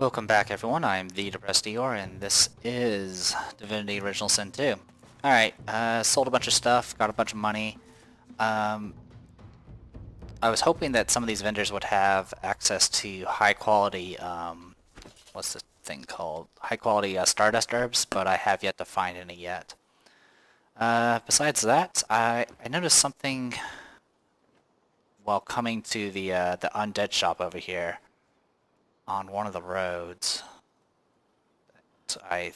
Welcome back everyone, I'm the Depressed Eeyore, and this is Divinity Original Sin 2. Alright, sold a bunch of stuff, got a bunch of money. I was hoping that some of these vendors would have access to high quality, what's this thing called? High quality Stardust herbs, but I have yet to find any yet. Besides that, I noticed something while coming to the undead shop over here on one of the roads. I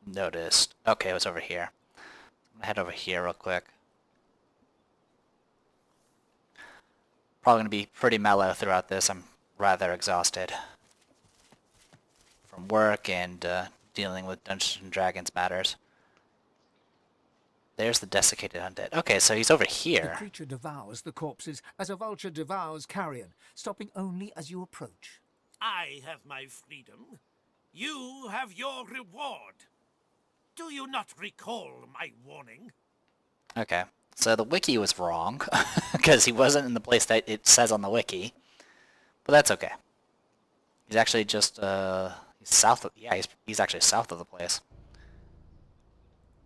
noticed. Okay, it was over here. I'm gonna head over here real quick. Probably gonna be pretty mellow throughout this. I'm rather exhausted from work and dealing with Dungeons and Dragons matters. There's the desiccated undead. Okay, so he's over here. The creature devours the corpses as a vulture devours carrion, stopping only as you approach. I have my freedom. You have your reward. Do you not recall my warning? Okay, so the wiki was wrong, because he wasn't in the place that it says on the wiki. But that's okay. He's actually just, he's south of, yeah, he's actually south of the place.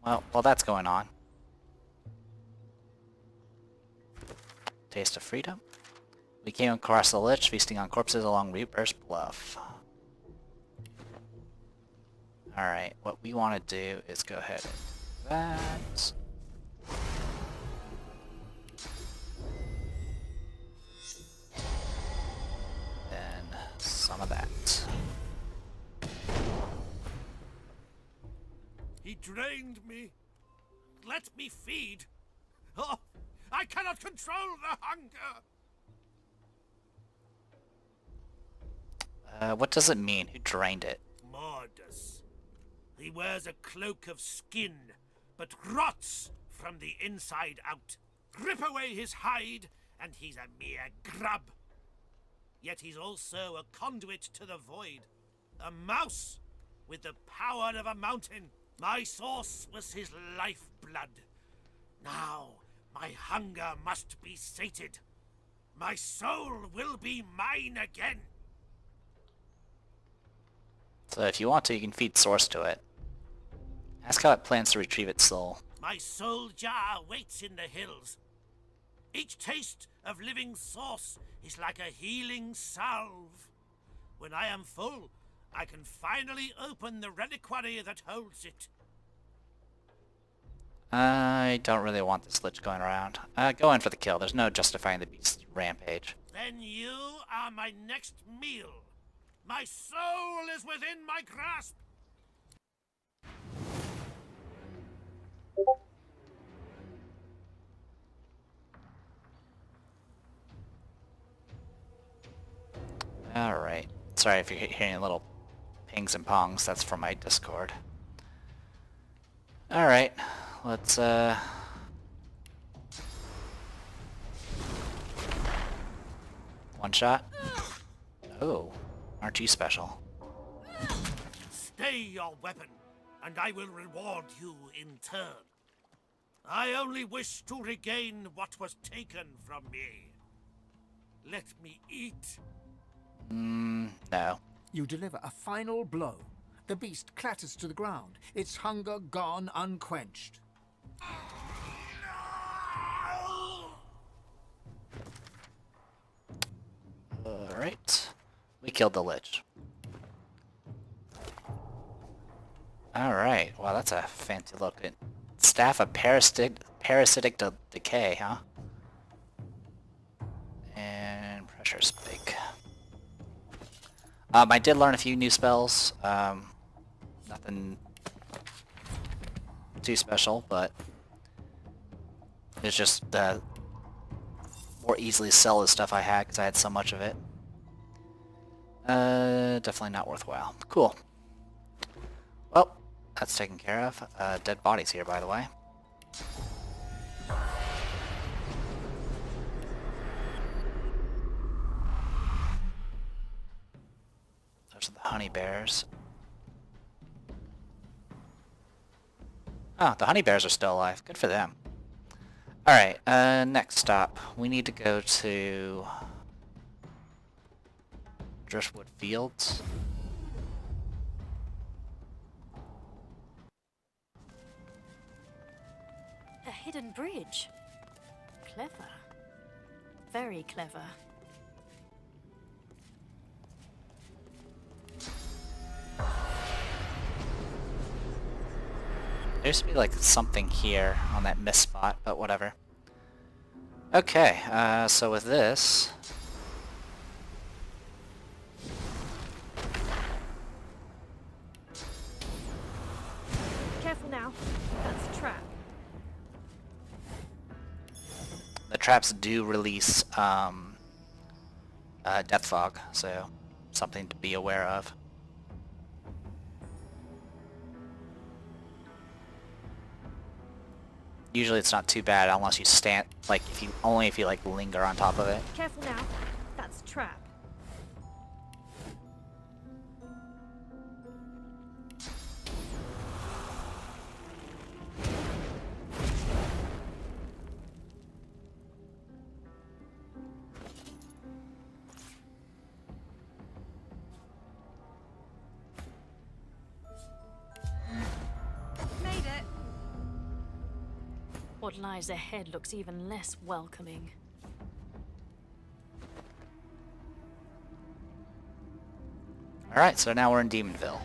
Well, while that's going on. Taste of freedom. We came across the Lich, feasting on corpses along Reaper's Bluff. Alright, what we want to do is go ahead and do that. Then some of that. He drained me. Let me feed. Oh, I cannot control the hunger. What does it mean? Who drained it? Mordus. He wears a cloak of skin, but rots from the inside out. Rip away his hide, and he's a mere grub. Yet he's also a conduit to the void. A mouse with the power of a mountain. My source was his lifeblood. Now, my hunger must be sated. My soul will be mine again. So if you want to, you can feed Source to it. Ask how it plans to retrieve its soul. My soul jar waits in the hills. Each taste of living source is like a healing salve. When I am full, I can finally open the reliquary that holds it. I don't really want this Lich going around. Go in for the kill. There's no justifying the beast's rampage. Then you are my next meal. My soul is within my grasp. Alright. Sorry if you're hearing little pings and pongs. That's from my Discord. Alright. Let's, one shot. Oh. Aren't you special? Stay your weapon, and I will reward you in turn. I only wish to regain what was taken from me. Let me eat. No. You deliver a final blow. The beast clatters to the ground, its hunger gone unquenched. Alright. We killed the Lich. Alright. Wow, that's a fancy looking staff of parasitic decay, huh? And pressure spike. I did learn a few new spells. Nothing too special, but it's just more easily sell the stuff I had because I had so much of it. Definitely not worthwhile. Cool. Well, that's taken care of. Dead bodies here, by the way. Those are the honey bears. Oh, the honey bears are still alive. Good for them. Alright, next stop. We need to go to Driftwood Fields. bridge. Clever. Very clever. There used to be like something here on that miss spot, but whatever. Okay, so with this... Careful now. That's a trap. The traps do release death fog, so something to be aware of. Usually it's not too bad unless you stand, like if you like linger on top of it. Careful now. That's a trap. Made it. What lies ahead looks even less welcoming. Alright, so now we're in Demonville.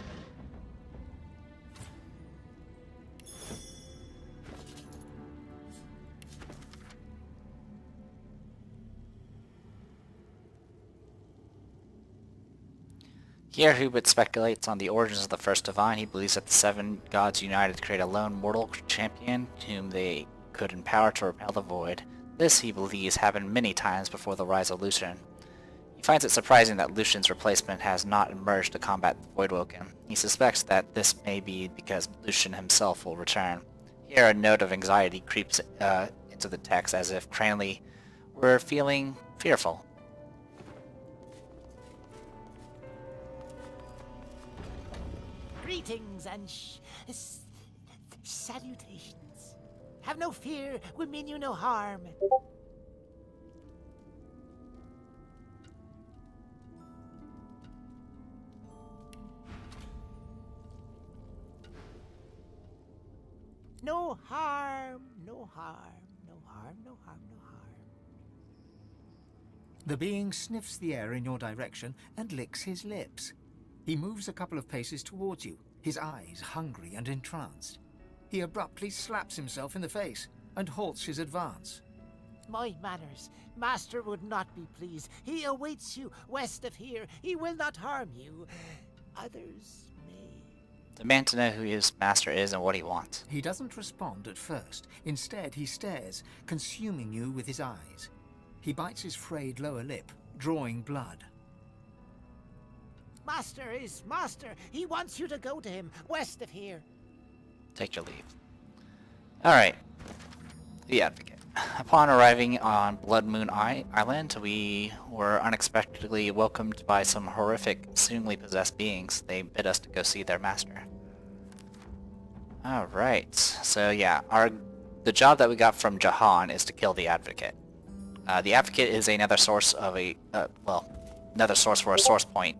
Here, Hubert speculates on the origins of the first divine. He believes that the seven gods united to create a lone mortal champion whom they could empower to repel the void. This, he believes, happened many times before the rise of Lucian. He finds it surprising that Lucian's replacement has not emerged to combat the Voidwoken. He suspects that this may be because Lucian himself will return. Here, a note of anxiety creeps into the text as if Cranley were feeling fearful. Greetings and salutations. Have no fear, we mean you no harm. No harm, no harm, no harm, no harm, no harm. The being sniffs the air in your direction and licks his lips. He moves a couple of paces towards you, his eyes hungry and entranced. He abruptly slaps himself in the face and halts his advance. My manners, master would not be pleased. He awaits you west of here. He will not harm you. Others may. Demand to know who his master is and what he wants. He doesn't respond at first. Instead, he stares, consuming you with his eyes. He bites his frayed lower lip, drawing blood. Master is master. He wants you to go to him west of here. Take your leave. Alright. The Advocate. Upon arriving on Blood Moon Island, we were unexpectedly welcomed by some horrific, seemingly possessed beings. They bid us to go see their master. Alright. So yeah, the job that we got from Jahan is to kill the Advocate. The Advocate is another source of another source for a source point.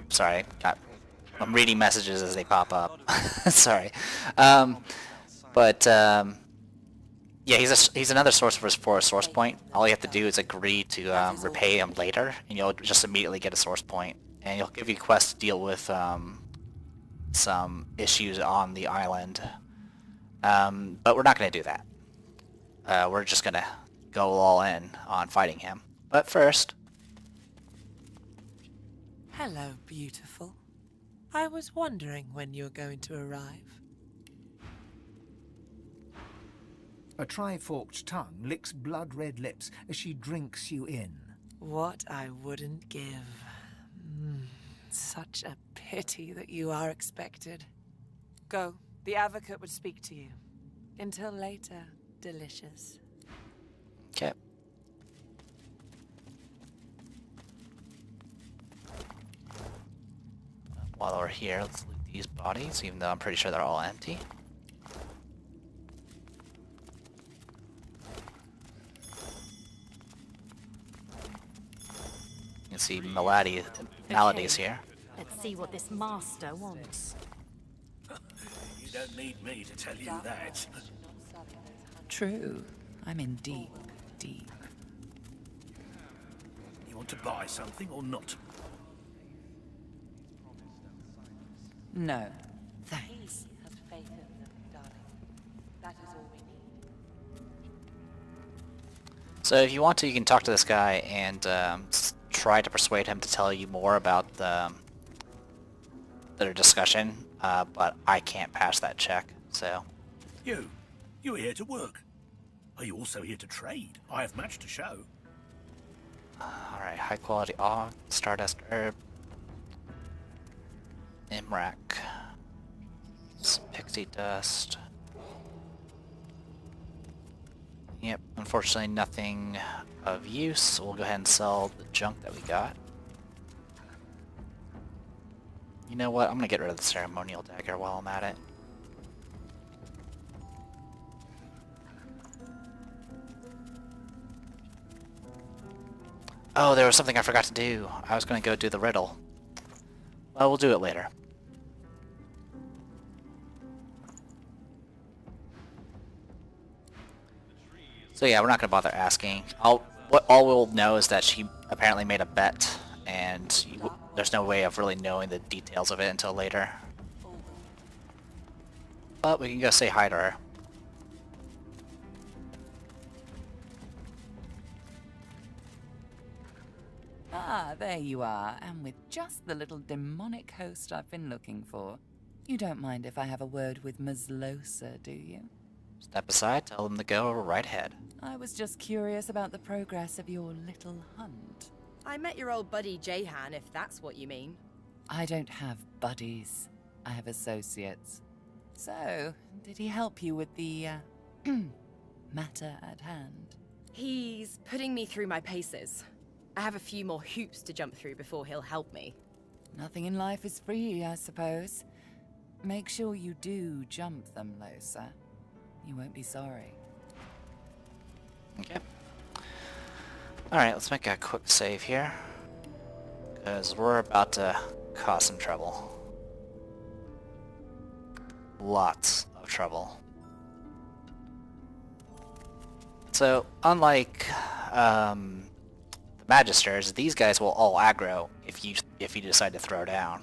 Sorry, I'm reading messages as they pop up. Sorry. Yeah, he's another source for a source point. All you have to do is agree to repay him later, and you'll just immediately get a source point. And he'll give you quests to deal with some issues on the island. But we're not going to do that. We're just going to go all in on fighting him. But first... Hello, beautiful. I was wondering when you were going to arrive. A tri-forked tongue licks blood-red lips as she drinks you in. What I wouldn't give. Such a pity that you are expected. Go. The Advocate would speak to you. Until later, delicious. Okay. While we're here, let's loot these bodies, even though I'm pretty sure they're all empty. You can see maladies here. Let's see what this master wants. You don't need me to tell you that. True. I'm in deep, deep. You want to buy something or not? No, thanks. He has faith in them, darling. That is all we need. So if you want to, you can talk to this guy and try to persuade him to tell you more about their discussion, but I can't pass that check, so... You are here to work. Are you also here to trade? I have much to show. Alright, high quality Og, Stardust Herb, Imrak, some Pixie Dust. Yep, unfortunately nothing of use, so we'll go ahead and sell the junk that we got. You know what, I'm gonna get rid of the ceremonial dagger while I'm at it. Oh, there was something I forgot to do. I was gonna go do the riddle. Well, we'll do it later. So yeah, we're not gonna bother asking. All we'll know is that she apparently made a bet, and there's no way of really knowing the details of it until later. But we can go say hi to her. Ah, there you are, and with just the little demonic host I've been looking for. You don't mind if I have a word with Mazlosa, do you? Step aside, tell them to go right ahead. I was just curious about the progress of your little hunt. I met your old buddy Jahan, if that's what you mean. I don't have buddies. I have associates. So, did he help you with the, matter at hand? He's putting me through my paces. I have a few more hoops to jump through before he'll help me. Nothing in life is free, I suppose. Make sure you do jump them, Losa. You won't be sorry. Okay. Alright, let's make a quick save here. Because we're about to cause some trouble. Lots of trouble. So, unlike the Magisters, these guys will all aggro if you decide to throw down.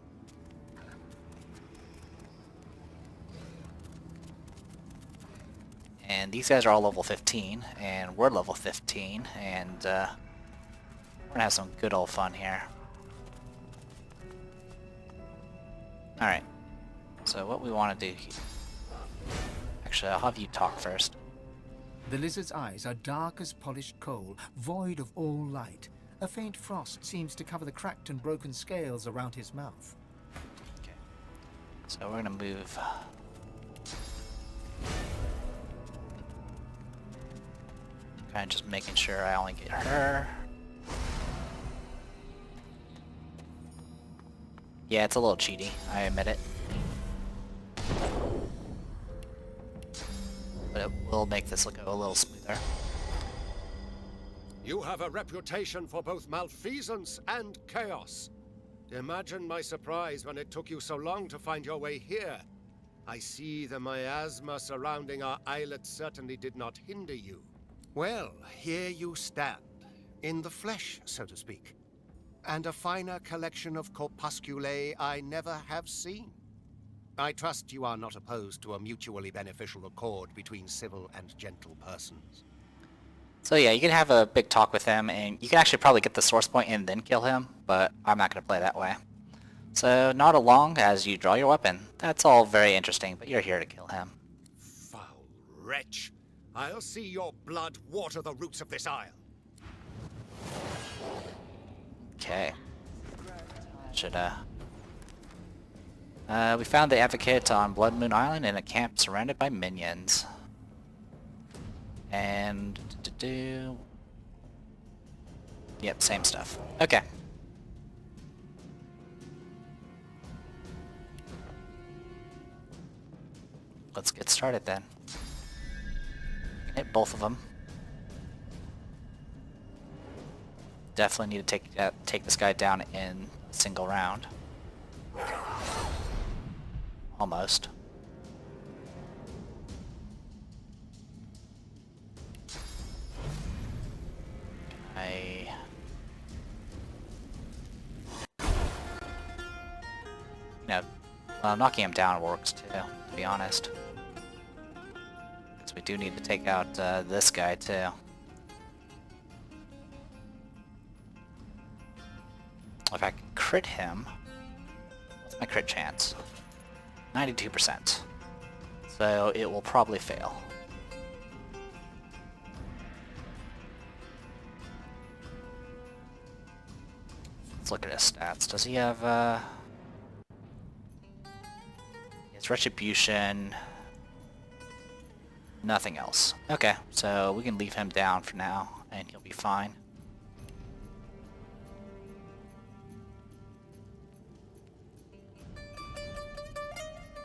And these guys are all level 15, and we're level 15, and we're gonna have some good old fun here. Alright, so what we want to do here... Actually, I'll have you talk first. The lizard's eyes are dark as polished coal, void of all light. A faint frost seems to cover the cracked and broken scales around his mouth. Okay, so we're gonna move... Kind of just making sure I only get her. Yeah, it's a little cheaty, I admit it. But it will make this look a little smoother. You have a reputation for both malfeasance and chaos. Imagine my surprise when it took you so long to find your way here. I see the miasma surrounding our islet certainly did not hinder you. Well, here you stand, in the flesh, so to speak. And a finer collection of corpusculae I never have seen. I trust you are not opposed to a mutually beneficial accord between civil and gentle persons. So yeah, you can have a big talk with him, and you can actually probably get the source point and then kill him, but I'm not going to play that way. So nod along as you draw your weapon. That's all very interesting, but you're here to kill him. Foul wretch! I'll see your blood water the roots of this isle. Okay. We found the Advocate on Blood Moon Island in a camp surrounded by minions. And... Yep, same stuff. Okay. Let's get started then. Hit both of them. definitely need to take this guy down in a single round. Almost. Well, knocking him down works too, to be honest. Because we do need to take out this guy too. If I can crit him, what's my crit chance? 92%. So it will probably fail. Let's look at his stats. Does he have his retribution? Nothing else. Okay, so we can leave him down for now and he'll be fine.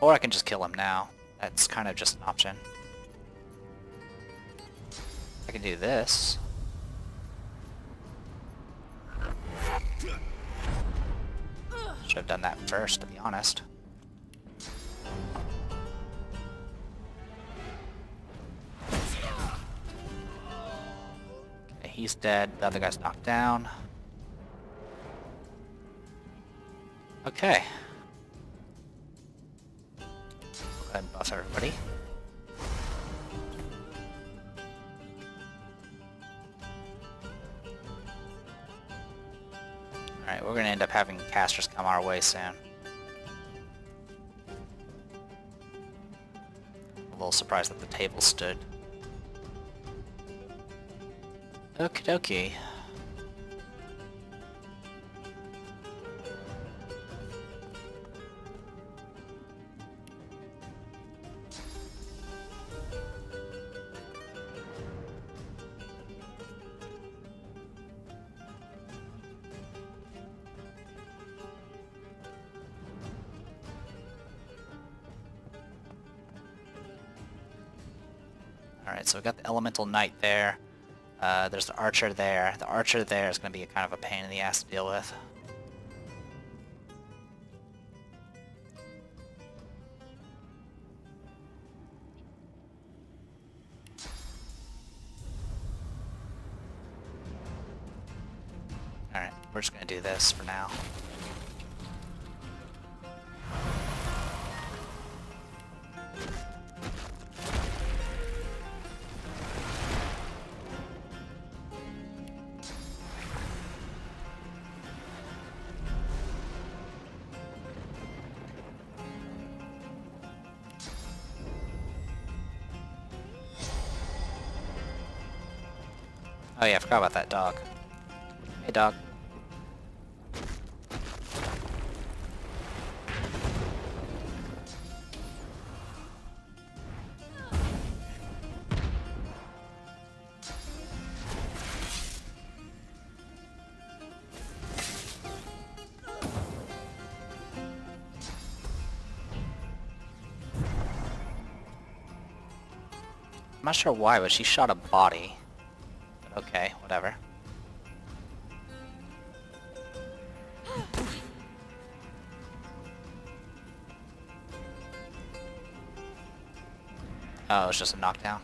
Or I can just kill him now. That's kind of just an option. I can do this. Should have done that first, to be honest. Okay, he's dead. The other guy's knocked down. Okay. Go ahead and buff everybody. Alright, we're gonna end up having casters come our way soon. A little surprised that the table stood. Okie dokie. Alright, so we got the Elemental Knight there. There's the Archer there. The Archer there is going to be kind of a pain in the ass to deal with. Alright, we're just going to do this for now. Oh yeah, I forgot about that dog. Hey dog. I'm not sure why, but she shot a body. Okay, whatever. Oh, it's just a knockdown.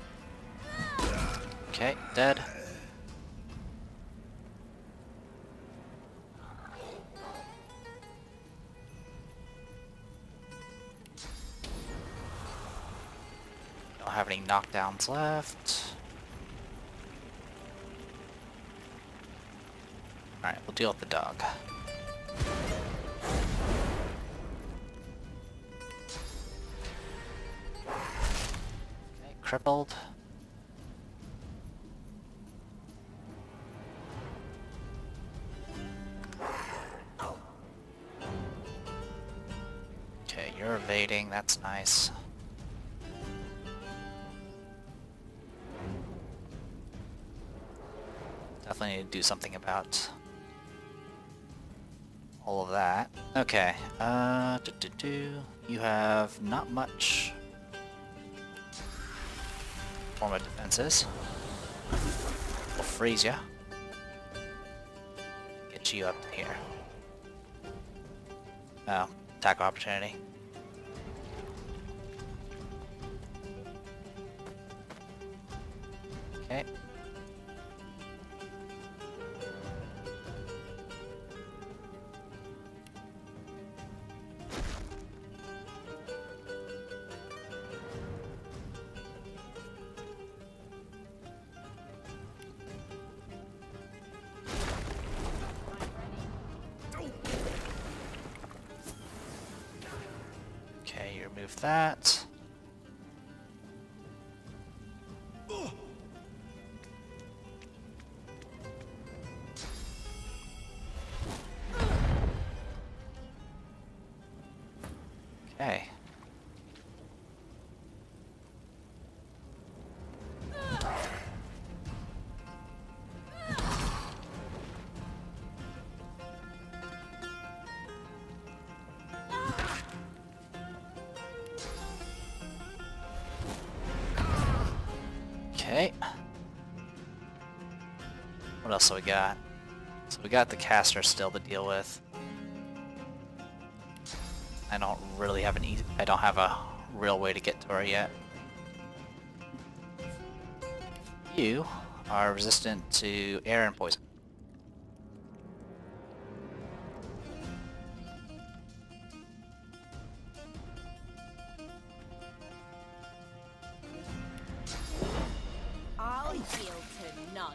Okay, dead. Don't have any knockdowns left. Alright, we'll deal with the dog. Okay, crippled. Okay, you're evading, that's nice. Definitely need to do something about all of that. Okay, you have not much form of defenses. We'll freeze ya. get you up to here. Oh, attack opportunity. Okay. Okay, you remove that. Okay. Okay. What else do we got? So we got the caster still to deal with. I don't really have I don't have a real way to get to her yet. You are resistant to air and poison. I'll yield to none.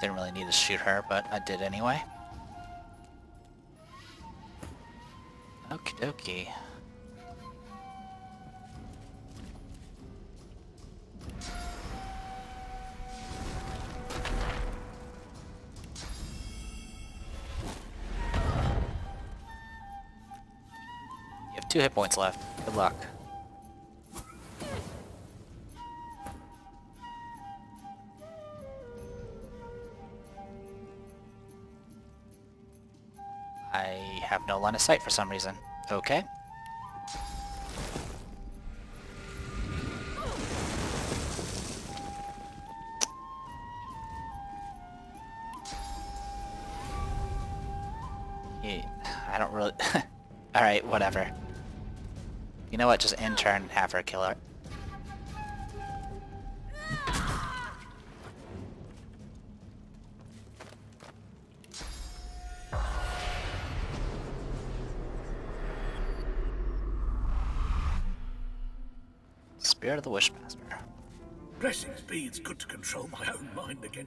Didn't really need to shoot her, but I did anyway. Okie dokie. You have 2 hit points left. Good luck. I have no line of sight for some reason. Okay. I don't really... Alright, whatever. You know what? Just end turn and have her kill her. Spirit of the Wishmaster. Blessings be, it's good to control my own mind again.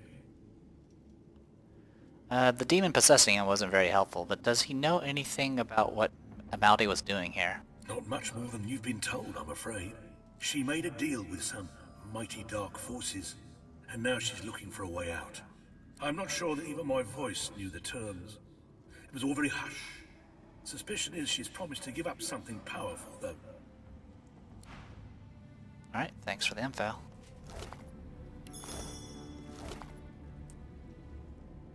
The demon possessing him wasn't very helpful, but does he know anything about what Amaldi was doing here? Not much more than you've been told, I'm afraid. She made a deal with some mighty dark forces, and now she's looking for a way out. I'm not sure that even my voice knew the terms. It was all very hush. Suspicion is she's promised to give up something powerful, though. Alright, thanks for the info.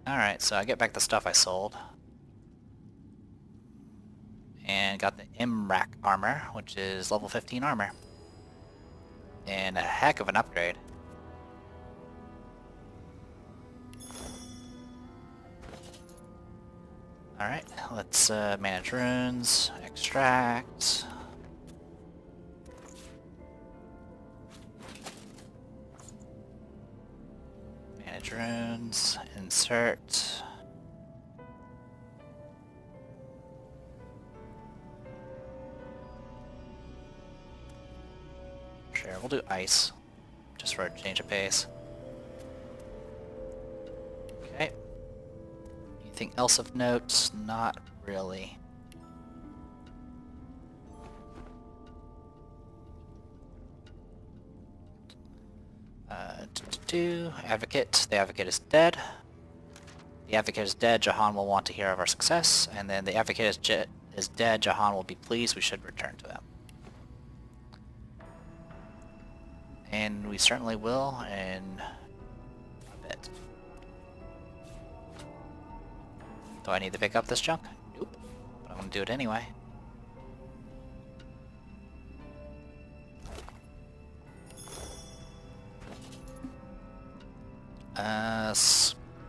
Alright, so I get back the stuff I sold. And got the Imrak armor, which is level 15 armor. And a heck of an upgrade. Alright, let's manage runes, extract. Manage runes, insert. Sure, we'll do ice, just for a change of pace. Okay. Anything else of note? Not really. Advocate. The Advocate is dead. The Advocate is dead. Jahan will want to hear of our success. And then the Advocate is dead. Jahan will be pleased. We should return to him. And we certainly will in a bit. Do I need to pick up this junk? Nope. But I'm going to do it anyway.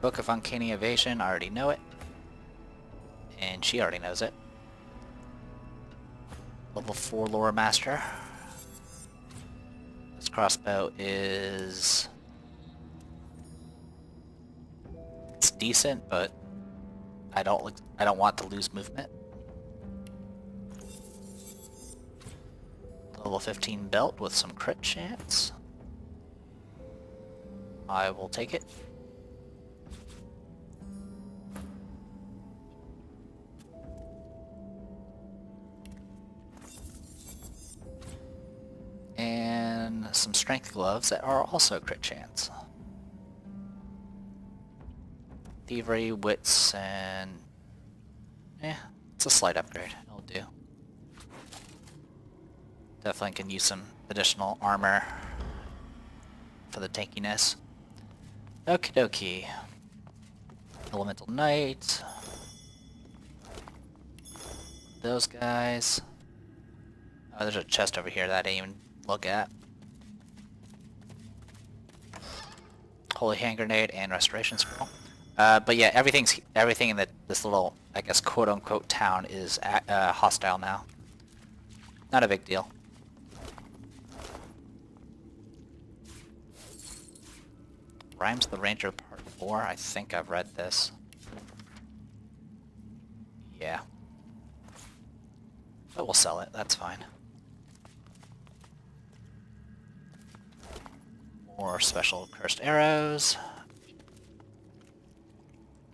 Book of Uncanny Evasion, I already know it. And she already knows it. Level 4 Lore Master. This crossbow is... It's decent, but I don't want to lose movement. Level 15 belt with some crit chance. I will take it. And some strength gloves that are also crit chance. Thievery, wits, and... it's a slight upgrade. It'll do. Definitely can use some additional armor for the tankiness. Okie dokie. Elemental Knight. Those guys. Oh, there's a chest over here that I didn't even look at. Holy Hand Grenade and Restoration Scroll. But yeah, everything in this little, I guess, quote-unquote town is hostile now. Not a big deal. Rhymes of the Ranger Part 4. I think I've read this. Yeah. But we'll sell it. That's fine. More special cursed arrows.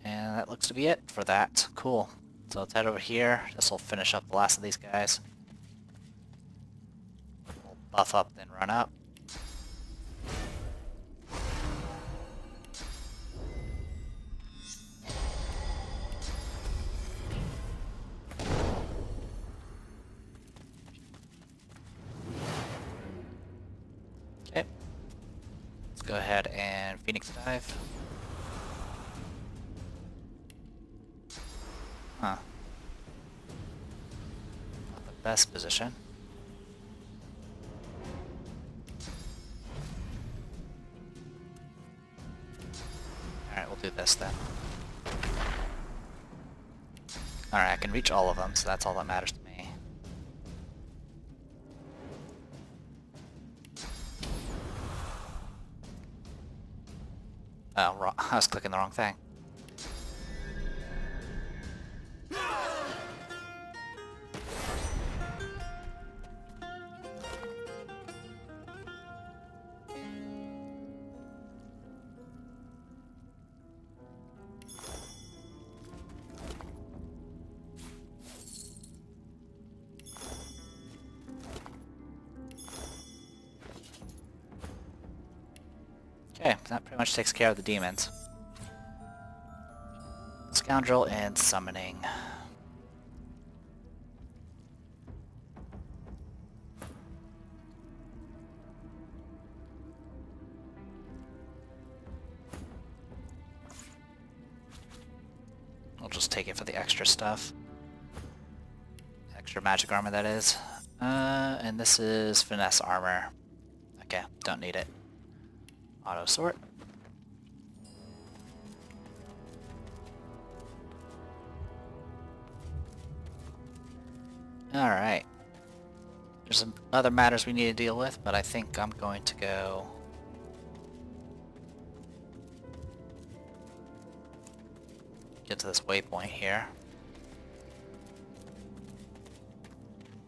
And that looks to be it for that. Cool. So let's head over here. This will finish up the last of these guys. We'll buff up, then run up. Okay. Let's go ahead and Phoenix Dive. Huh. Not the best position. Alright, we'll do this then. Alright, I can reach all of them, so that's all that matters to me. Oh, wrong. I was clicking the wrong thing. Okay, that pretty much takes care of the demons. Scoundrel and summoning. I'll just take it for the extra stuff. Extra magic armor, that is. And this is finesse armor. Okay, don't need it. Auto sort. Alright. There's some other matters we need to deal with, but I think I'm going to go... get to this waypoint here.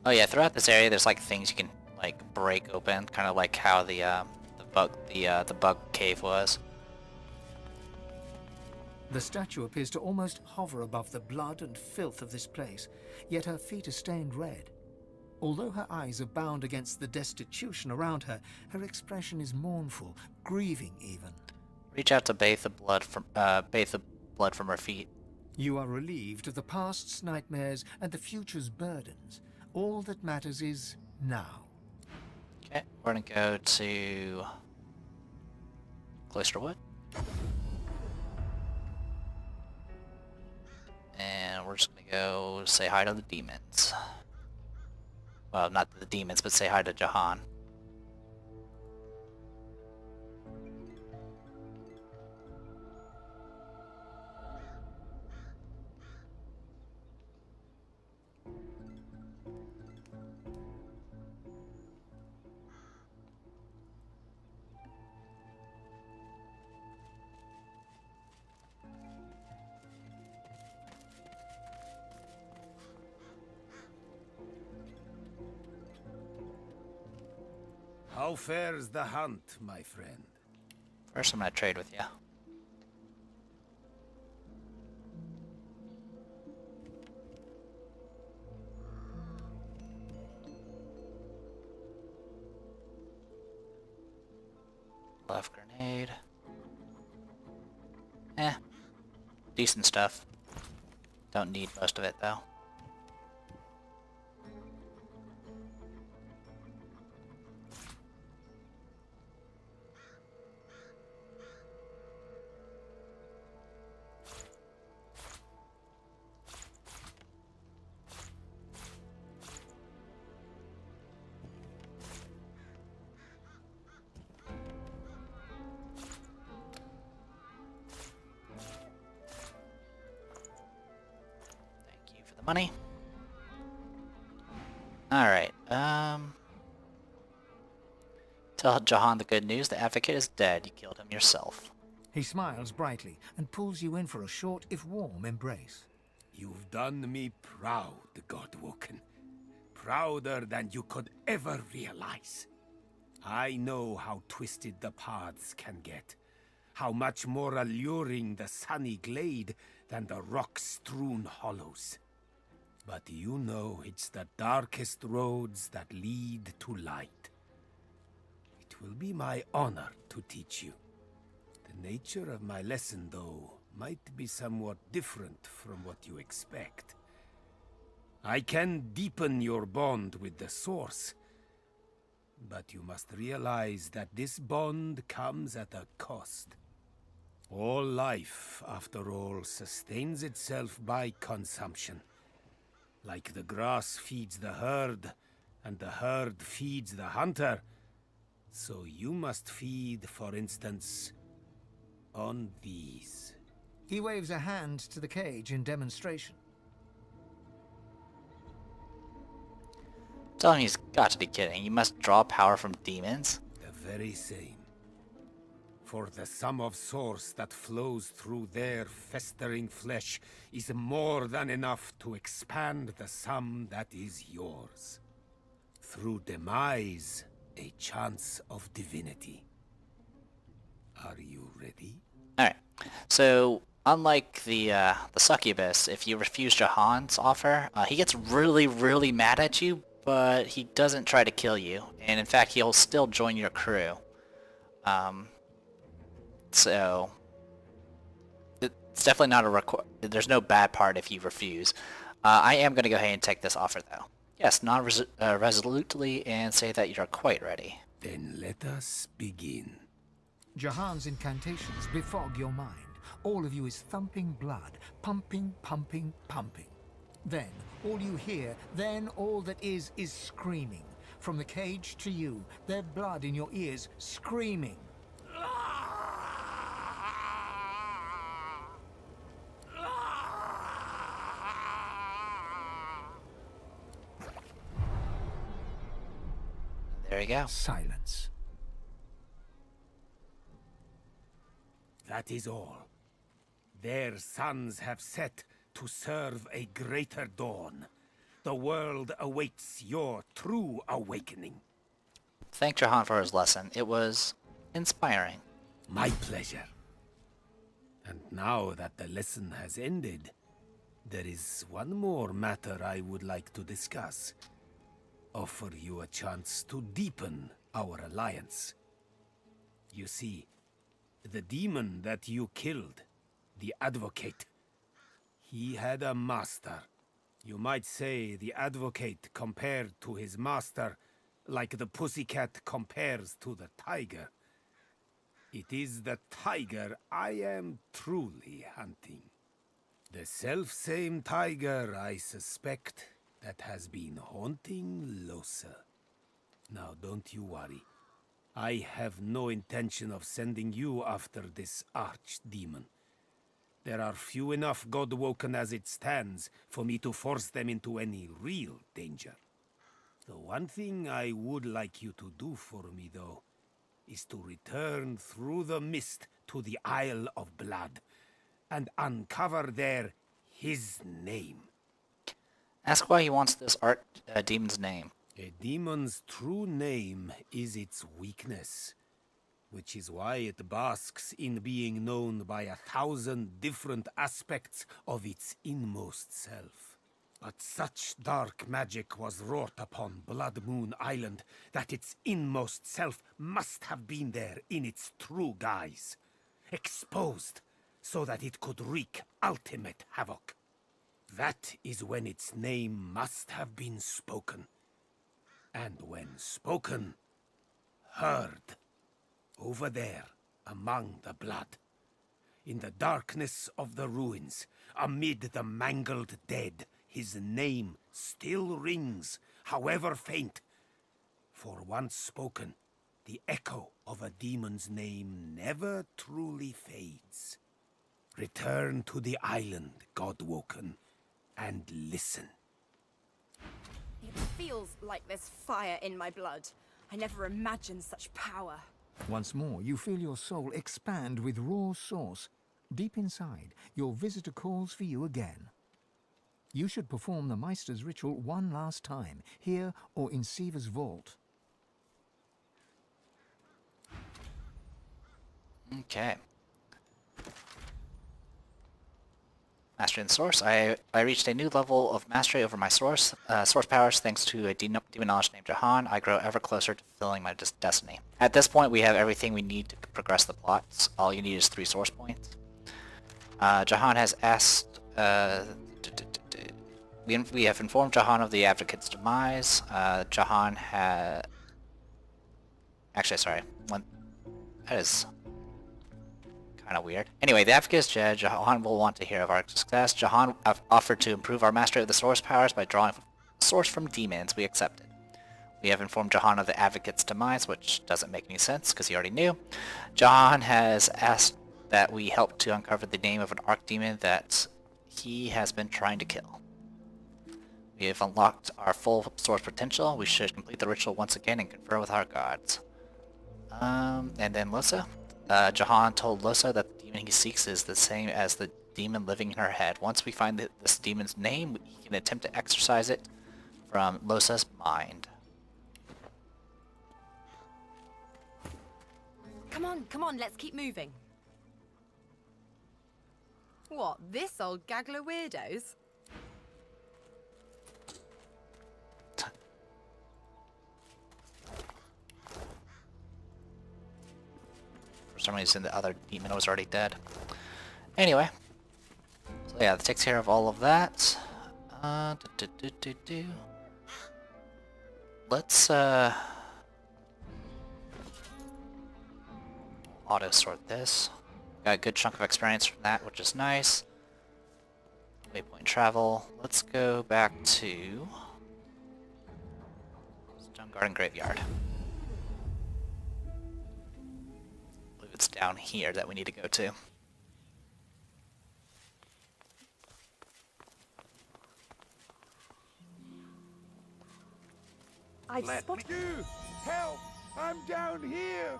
Oh yeah, throughout this area there's like things you can like break open, kind of like how the bug cave was. The statue appears to almost hover above the blood and filth of this place, yet her feet are stained red. Although her eyes are bound against the destitution around her, her expression is mournful, grieving even. Reach out to bathe the blood from her feet. You are relieved of the past's nightmares and the future's burdens. All that matters is now. Okay, we're gonna go to Cloisterwood. And we're just gonna go say hi to the demons. Well, not the demons, but say hi to Jahan. How fares the hunt, my friend? First, I'm gonna trade with you. Left grenade. Decent stuff. Don't need most of it though. Thank you for the money. Alright, tell Jahan the good news. The Advocate is dead. You killed him yourself. He smiles brightly and pulls you in for a short, if warm, embrace. You've done me proud, Godwoken. Prouder than you could ever realize. I know how twisted the paths can get. How much more alluring the sunny glade than the rock-strewn hollows. But you know it's the darkest roads that lead to light. It will be my honor to teach you. The nature of my lesson, though, might be somewhat different from what you expect. I can deepen your bond with the Source, but you must realize that this bond comes at a cost. All life, after all, sustains itself by consumption. Like the grass feeds the herd, and the herd feeds the hunter, so you must feed, for instance, on these. He waves a hand to the cage in demonstration. Tell him he's got to be kidding. You must draw power from demons? The very same. For the sum of source that flows through their festering flesh is more than enough to expand the sum that is yours. Through demise, a chance of divinity. Are you ready? Alright, so unlike the succubus, if you refuse Jahan's offer, he gets really, really mad at you, but he doesn't try to kill you. And in fact, he'll still join your crew. So it's definitely not a there's no bad part if you refuse. I am going to go ahead and take this offer though. Yes, nod resolutely and say that you're quite ready. Then let us begin. Jahan's incantations befog your mind. All of you is thumping blood, pumping, pumping, pumping. Then, all you hear, then all that is screaming. From the cage to you, their blood in your ears, screaming. There you go. Silence. That is all. Their suns have set to serve a greater dawn. The world awaits your true awakening. Thank Jahan for his lesson. It was inspiring. My pleasure. And now that the lesson has ended, there is one more matter I would like to discuss. Offer you a chance to deepen our alliance. You see, the demon that you killed, the Advocate, he had a master. You might say the Advocate compared to his master, like the pussycat compares to the tiger. It is the tiger I am truly hunting. The self-same tiger, I suspect, that has been haunting Losa. Now, don't you worry. I have no intention of sending you after this archdemon. There are few enough Godwoken as it stands for me to force them into any real danger. The one thing I would like you to do for me, though, is to return through the mist to the Isle of Blood and uncover there his name. Ask why he wants this demon's name. A demon's true name is its weakness, which is why it basks in being known by 1,000 different aspects of its inmost self. But such dark magic was wrought upon Blood Moon Island that its inmost self must have been there in its true guise, exposed so that it could wreak ultimate havoc. That is when its name must have been spoken. And when spoken, heard. Over there, among the blood. In the darkness of the ruins, amid the mangled dead, his name still rings, however faint. For once spoken, the echo of a demon's name never truly fades. Return to the island, Godwoken, and listen. It feels like there's fire in my blood. I never imagined such power. Once more, you feel your soul expand with raw source. Deep inside, your visitor calls for you again. You should perform the Meister's ritual one last time, here or in Siva's vault. Okay. Mastery in Source. I reached a new level of mastery over my source powers thanks to a demonologist named Jahan. I grow ever closer to fulfilling my destiny. At this point, we have everything we need to progress the plots. All you need is 3 source points. Jahan has asked... we have informed Jahan of the Advocate's demise. Jahan had... Actually, sorry. That is... kind of weird. Anyway, the Advocate's dead. Jahan will want to hear of our success. Jahan offered to improve our mastery of the source powers by drawing source from demons. We accepted. We have informed Jahan of the Advocate's demise, which doesn't make any sense because he already knew. Jahan has asked that we help to uncover the name of an archdemon that he has been trying to kill. We have unlocked our full source potential. We should complete the ritual once again and confer with our gods. And then Losa. Jahan told Losa that the demon he seeks is the same as the demon living in her head. Once we find this demon's name, he can attempt to exorcise it from Losa's mind. Come on, let's keep moving. What, this old gaggle of weirdos? For some reason the other demon was already dead. Anyway. So yeah, that takes care of all of that. Let's auto sort this. Got a good chunk of experience from that, which is nice. Waypoint travel. Let's go back to Stone Garden Graveyard. I believe it's down here that we need to go to. Let me do! Help! I'm down here!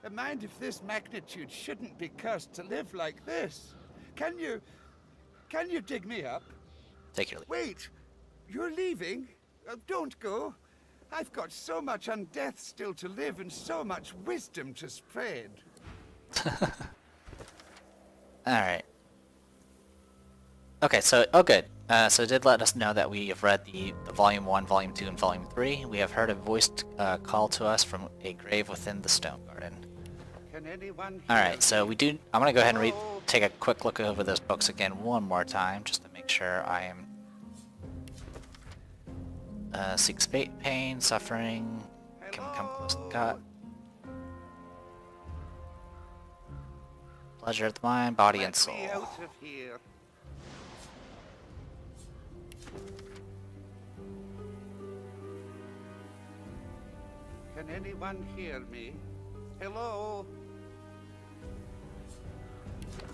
A mind of this magnitude shouldn't be cursed to live like this. Can you dig me up? Take your leave. Wait! You're leaving? Don't go. I've got so much undeath still to live and so much wisdom to spread. Alright. Okay, so, oh good. So it did let us know that we have read the Volume 1, Volume 2, and Volume 3. We have heard a voiced call to us from a grave within the Stone Garden. Can anyone Alright, so we do... I'm gonna go ahead and take a quick look over those books again one more time, just to make sure I am... seek pain, suffering... Can we come close to God? Pleasure of the mind, body, and soul. Let me out of here. Can anyone hear me? Hello?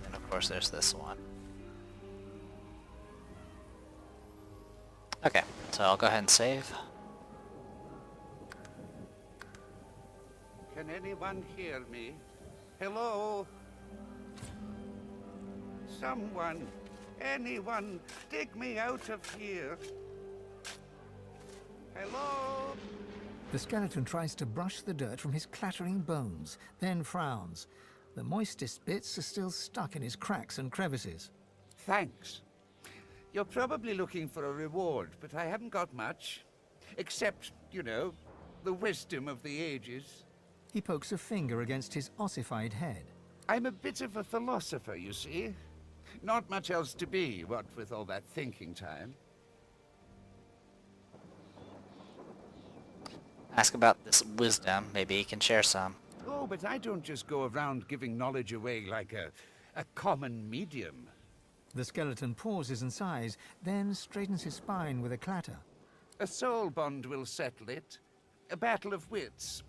And of course there's this one. Okay, so I'll go ahead and save. Can anyone hear me? Hello? Someone, anyone, dig me out of here. Hello? The skeleton tries to brush the dirt from his clattering bones, then frowns. The moistest bits are still stuck in his cracks and crevices. Thanks. You're probably looking for a reward, but I haven't got much. Except, you know, the wisdom of the ages. He pokes a finger against his ossified head. I'm a bit of a philosopher, you see. Not much else to be, what with all that thinking time. Ask about this wisdom. Maybe he can share some. Oh, but I don't just go around giving knowledge away like a common medium. The skeleton pauses and sighs, then straightens his spine with a clatter. A soul bond will settle it. A battle of wits.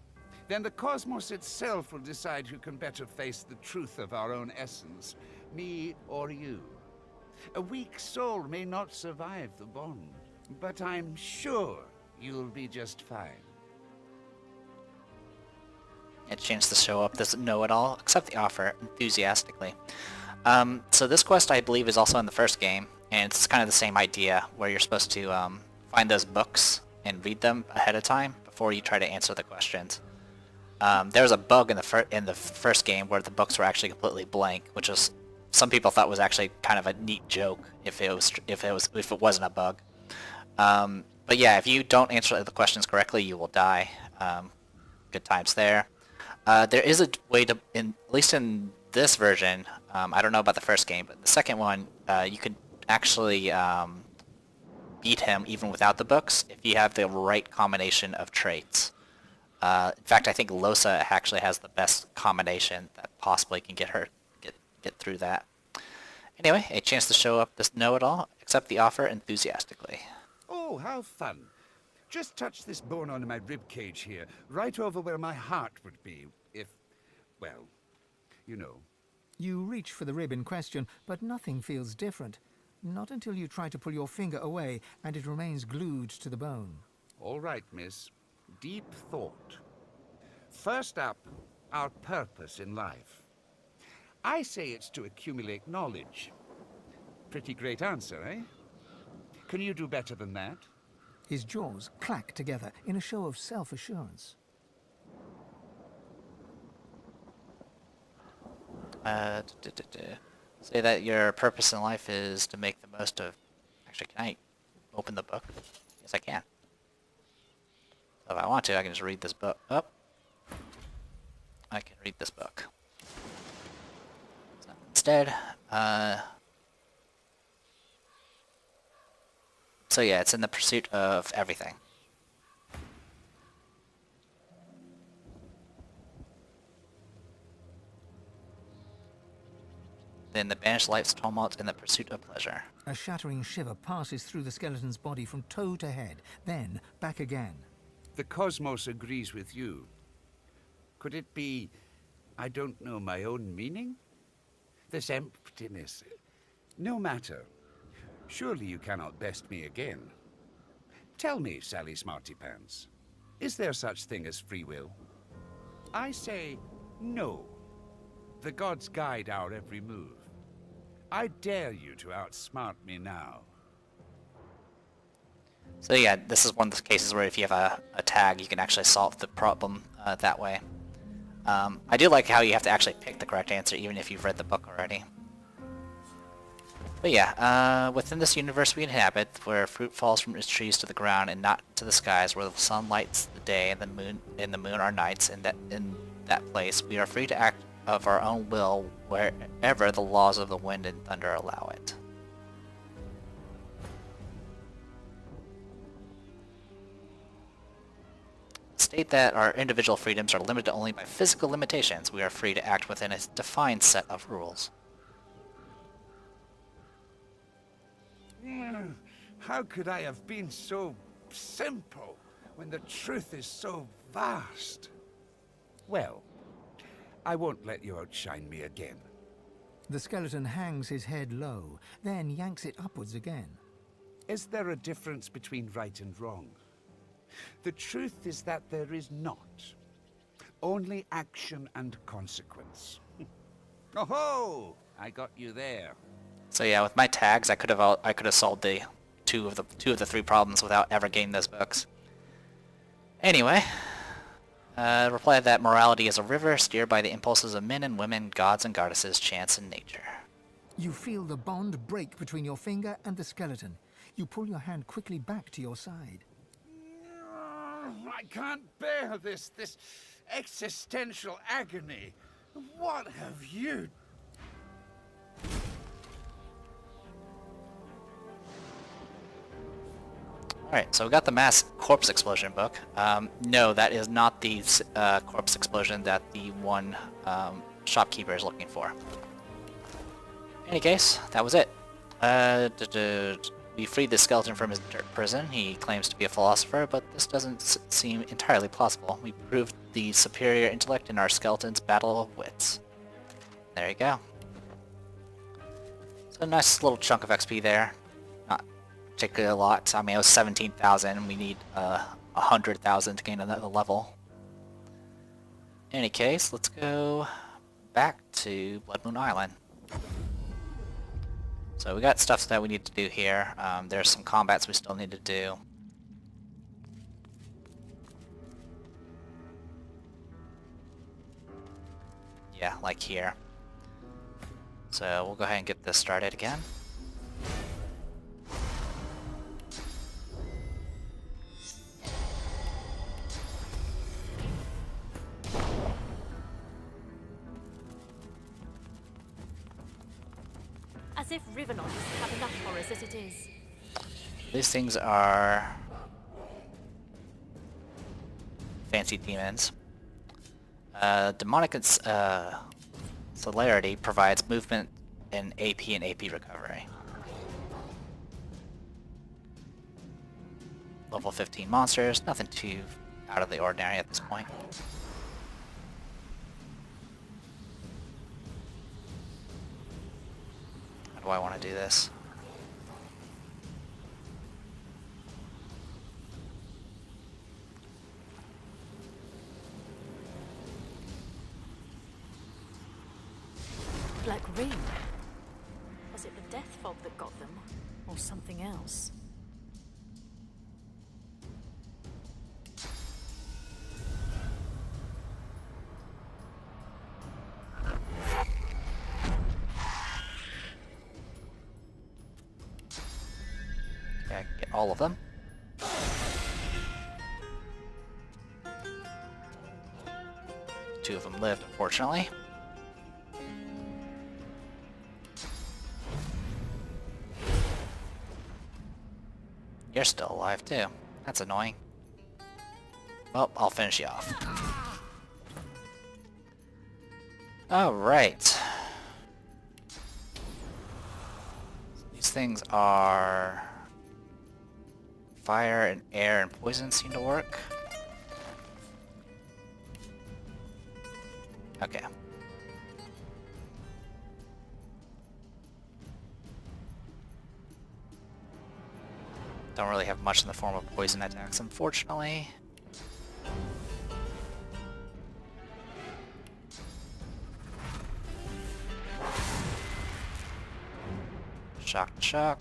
Then the cosmos itself will decide who can better face the truth of our own essence, me or you. A weak soul may not survive the bond, but I'm sure you'll be just fine. A chance to show up this know-it-all, accept the offer enthusiastically. So this quest, I believe, is also in the first game, and it's kind of the same idea, where you're supposed to find those books and read them ahead of time before you try to answer the questions. There was a bug in the first game where the books were actually completely blank, which was some people thought was actually kind of a neat joke if it wasn't a bug. But yeah, if you don't answer the questions correctly, you will die. Good times there. There is a way to, at least in this version, I don't know about the first game, but the second one, you could actually beat him even without the books if you have the right combination of traits. In fact, I think Losa actually has the best combination that possibly can get through that. Anyway, a chance to show up this know-it-all, accept the offer enthusiastically. Oh, how fun. Just touch this bone on my rib cage here, right over where my heart would be, if, well, you know. You reach for the rib in question, but nothing feels different. Not until you try to pull your finger away, and it remains glued to the bone. All right, miss. Deep thought. First up, our purpose in life. I say it's to accumulate knowledge. Pretty great answer, eh? Can you do better than that? His jaws clack together in a show of self-assurance. Say that your purpose in life is to make the most of... Actually, can I open the book? Yes, I can. So if I want to, I can just read this book. Oh. I can read this book. So instead, so yeah, it's in the pursuit of everything. Then the banished life's tumult in the pursuit of pleasure. A shattering shiver passes through the skeleton's body from toe to head, then back again. The cosmos agrees with you. Could it be, I don't know, my own meaning? This emptiness. No matter. Surely you cannot best me again. Tell me, Sally Smartypants, is there such thing as free will? I say no. The gods guide our every move. I dare you to outsmart me now. So yeah, this is one of the cases where if you have a tag, you can actually solve the problem that way. I do like how you have to actually pick the correct answer even if you've read the book already. But yeah, within this universe we inhabit, where fruit falls from its trees to the ground and not to the skies, where the sun lights the day and the moon are nights, in that place we are free to act of our own will wherever the laws of the wind and thunder allow it. State that our individual freedoms are limited only by physical limitations. We are free to act within a defined set of rules. How could I have been so simple when the truth is so vast? Well, I won't let you outshine me again. The skeleton hangs his head low, then yanks it upwards again. Is there a difference between right and wrong? The truth is that there is not. Only action and consequence. Oh-ho! I got you there. So yeah, with my tags, I could have solved the two of the three problems without ever getting those books. Anyway, reply that morality is a river steered by the impulses of men and women, gods and goddesses, chance and nature. You feel the bond break between your finger and the skeleton. You pull your hand quickly back to your side. I can't bear this existential agony. What have you... Alright, so we got the mass corpse explosion book. No, that is not the corpse explosion that the one shopkeeper is looking for. In any case, that was it. We freed the skeleton from his dirt prison. He claims to be a philosopher, but this doesn't seem entirely plausible. We proved the superior intellect in our skeleton's battle of wits. There you go. So a nice little chunk of XP there. Not particularly a lot. I mean, it was 17,000. We need 100,000 to gain another level. In any case, let's go back to Blood Moon Island. So we got stuff that we need to do here. There's some combats we still need to do. Yeah, like here. So we'll go ahead and get this started again. As if Rivenos have enough horrors as it is. These things are fancy demons. Demonic celerity provides movement in AP and AP recovery. Level 15 monsters, nothing too out of the ordinary at this point. How do I want to do this? Black Ring. Was it the death fog that got them? Or something else? Okay, get all of them. Two of them lived, unfortunately. You're still alive too. That's annoying. Well, I'll finish you off. Alright. These things are... fire and air and poison seem to work. Okay. Don't really have much in the form of poison attacks, unfortunately. Shock to shock.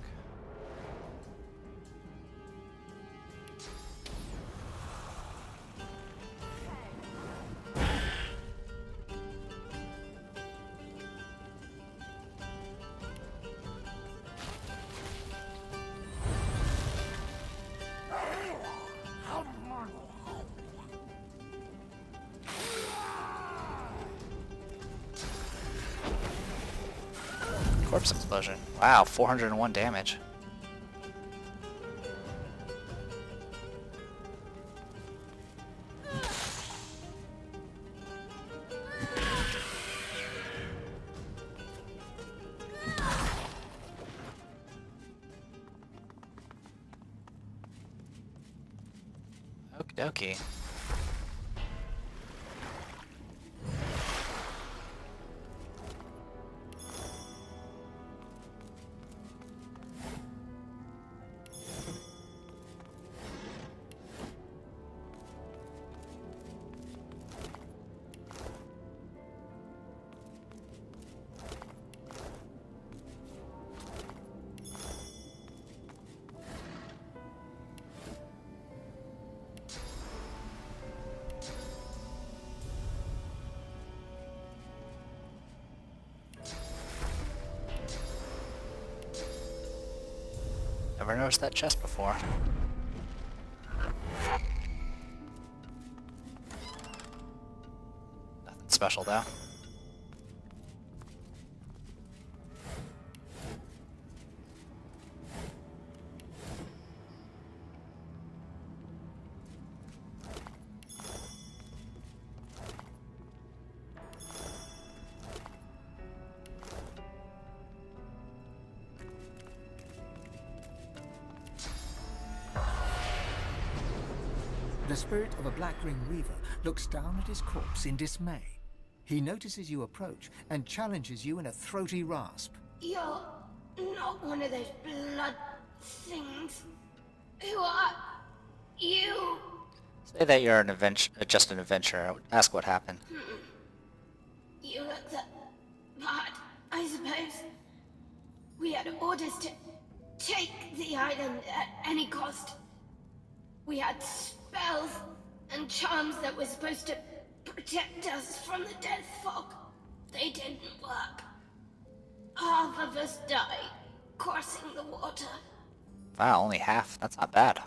Corpse explosion. Wow, 401 damage. Okie dokie. Never noticed that chest before. Nothing special though. The spirit of a Black Ring Weaver looks down at his corpse in dismay. He notices you approach and challenges you in a throaty rasp. You're not one of those blood things. Who are you? Say that you're an just an adventurer. Ask what happened. You look the part, I suppose. We had orders to take the island at any cost. We had spells and charms that were supposed to protect us from the death fog. They didn't work. Half of us died crossing the water. Wow, only half. That's not bad.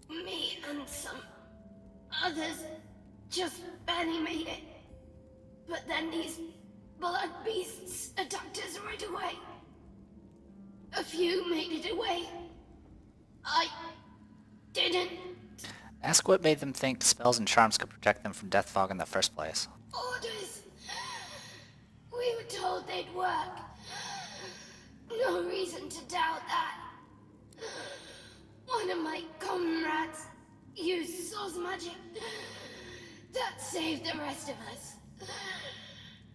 Me and some others just barely made it. But then these blood beasts attacked us right away. A few made it away. I didn't. Ask what made them think spells and charms could protect them from death fog in the first place. Orders. We were told they'd work. No reason to doubt that. One of my comrades used source magic. That saved the rest of us.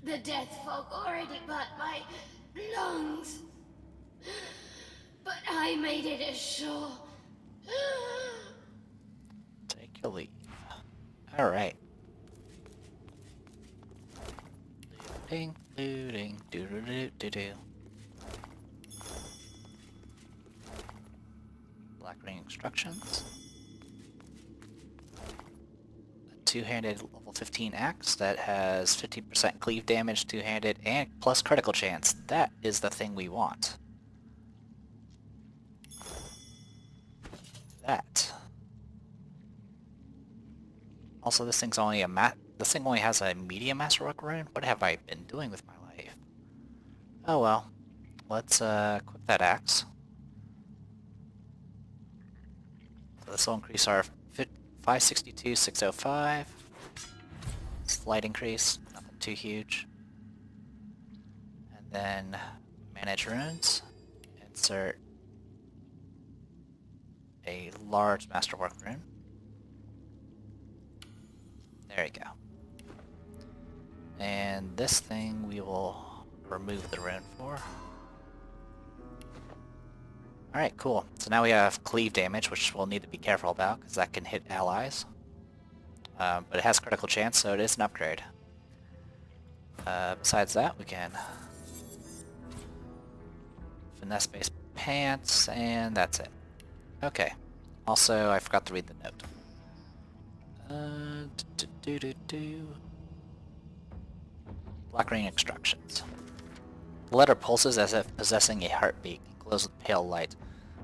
The death fog already burnt my lungs. But I made it ashore. Take your leave. Alright. Looting, looting, doo-doo-doo-doo-doo. Black Ring instructions. A two-handed level 15 axe that has 15% cleave damage, two-handed, and plus critical chance. That is the thing we want. That. Also, this thing's only this thing only has a medium masterwork rune. What have I been doing with my life? Oh well. Let's equip that axe. So this will increase our 562, 605. Slight increase, nothing too huge. And then manage runes. Insert a large masterwork rune. There you go. And this thing we will remove the rune for. Alright, cool. So now we have cleave damage, which we'll need to be careful about, because that can hit allies. But it has critical chance, so it is an upgrade. Besides that, we can finesse-based pants, and that's it. Okay. Also, I forgot to read the note. Black Ring instructions. The letter pulses as if possessing a heartbeat and glows with pale light.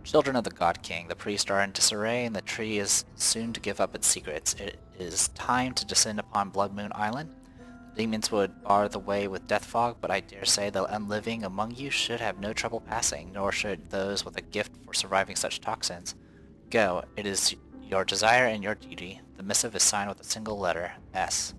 Children of the God King, the priests are in disarray and the tree is soon to give up its secrets. It is time to descend upon Blood Moon Island. The demons would bar the way with death fog, but I dare say the unliving among you should have no trouble passing, nor should those with a gift for surviving such toxins. Go, it is your desire and your duty. The missive is signed with a single letter, S.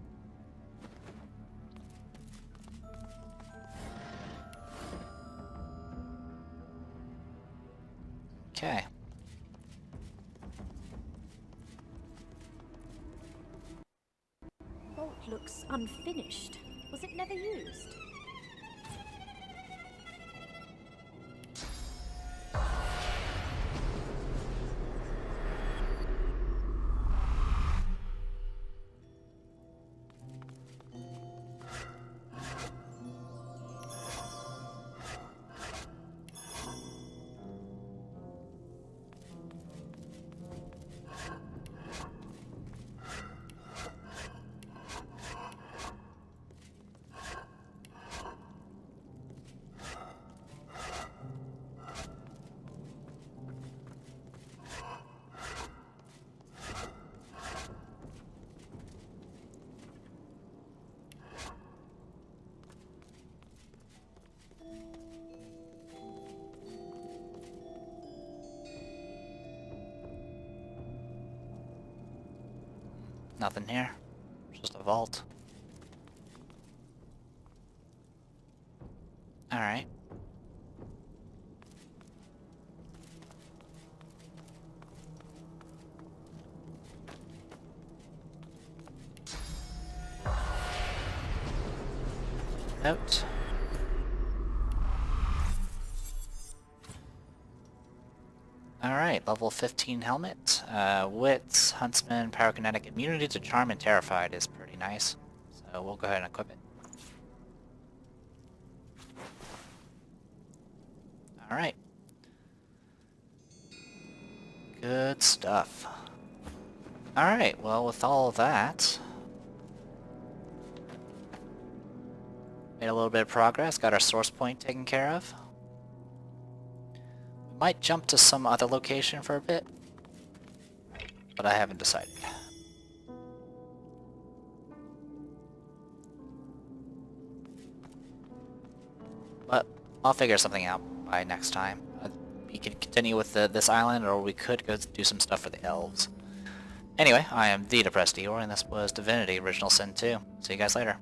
Okay. Vault looks unfinished. Was it never used? Nothing here. Just a vault. Alright. Note. Alright, level 15 helmet. Wits, Huntsman, Pyrokinetic immunity to Charm and Terrified is pretty nice. So we'll go ahead and equip it. Alright. Good stuff. Alright, well with all that, made a little bit of progress, got our source point taken care of. We might jump to some other location for a bit, but I haven't decided. But I'll figure something out by next time. We can continue with this island, or we could go do some stuff for the elves. Anyway, I am the Depressed Eeyore, and this was Divinity Original Sin 2. See you guys later.